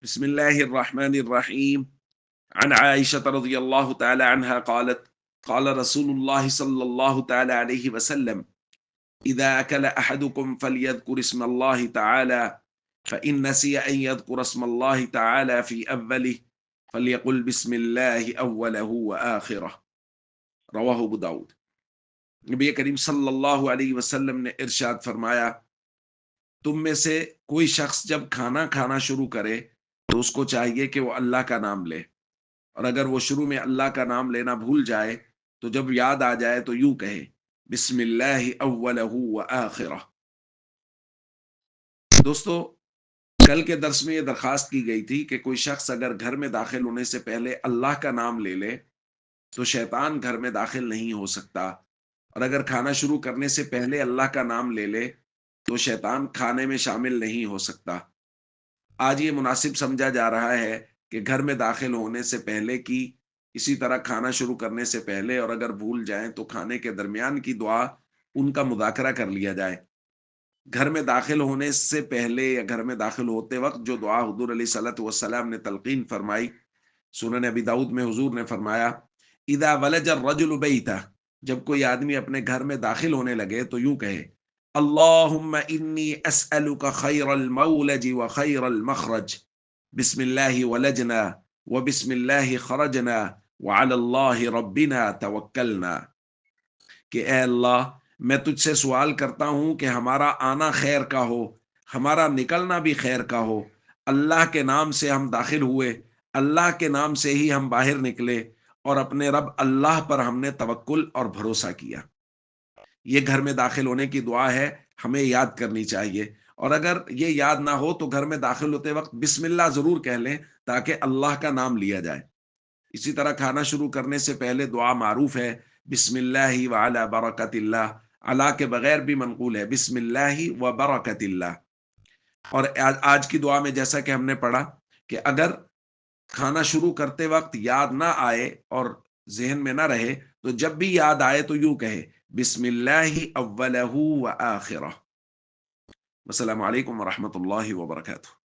بسم الله الرحمن الرحيم. عن عائشة رضي الله تعالى عنها قالت قال رسول الله صلى الله تعالى عليه وسلم: إذا أكل أحدكم فليذكر اسم الله تعالى، فإن نسي أن يذكر اسم الله تعالى في أوله فليقل بسم الله أوله وآخره. رواہ ابو داؤد۔ نبی کریم صلی اللہ علیہ وسلم نے ارشاد فرمایا، تم میں سے کوئی شخص جب کھانا کھانا شروع کرے تو اس کو چاہیے کہ وہ اللہ کا نام لے، اور اگر وہ شروع میں اللہ کا نام لینا بھول جائے تو جب یاد آ جائے تو یوں کہے، بسم اللہ اولہ و آخرہ۔ دوستو، کل کے درس میں یہ درخواست کی گئی تھی کہ کوئی شخص اگر گھر میں داخل ہونے سے پہلے اللہ کا نام لے لے تو شیطان گھر میں داخل نہیں ہو سکتا، اور اگر کھانا شروع کرنے سے پہلے اللہ کا نام لے لے تو شیطان کھانے میں شامل نہیں ہو سکتا۔ آج یہ مناسب سمجھا جا رہا ہے کہ گھر میں داخل ہونے سے پہلے کی، اسی طرح کھانا شروع کرنے سے پہلے، اور اگر بھول جائیں تو کھانے کے درمیان کی دعا ان کا مذاکرہ کر لیا جائے۔ گھر میں داخل ہونے سے پہلے یا گھر میں داخل ہوتے وقت جو دعا حضور علیہ الصلوۃ والسلام نے تلقین فرمائی، سنن ابی داؤد میں حضور نے فرمایا، اذا ولج الرجل بیتہ، جب کوئی آدمی اپنے گھر میں داخل ہونے لگے تو یوں کہے، اللہم انی اسألک خیر المولج و خیر المخرج، بسم اللہ ولجنا و بسم اللہ خرجنا وعلی اللہ ربنا توکلنا، کہ اے اللہ، میں تجھ سے سوال کرتا ہوں کہ ہمارا آنا خیر کا ہو، ہمارا نکلنا بھی خیر کا ہو، اللہ کے نام سے ہم داخل ہوئے، اللہ کے نام سے ہی ہم باہر نکلے، اور اپنے رب اللہ پر ہم نے توکل اور بھروسہ کیا۔ یہ گھر میں داخل ہونے کی دعا ہے، ہمیں یاد کرنی چاہیے، اور اگر یہ یاد نہ ہو تو گھر میں داخل ہوتے وقت بسم اللہ ضرور کہہ لیں تاکہ اللہ کا نام لیا جائے۔ اسی طرح کھانا شروع کرنے سے پہلے دعا معروف ہے، بسم اللہ وعلی برکت اللہ، اللہ کے بغیر بھی منقول ہے، بسم اللہ و برکت اللہ۔ اور آج کی دعا میں جیسا کہ ہم نے پڑھا کہ اگر کھانا شروع کرتے وقت یاد نہ آئے اور ذہن میں نہ رہے تو جب بھی یاد آئے تو یوں کہے، بسم اللہ اولہ و آخرہ۔ السلام علیکم ورحمۃ اللہ وبرکاتہ۔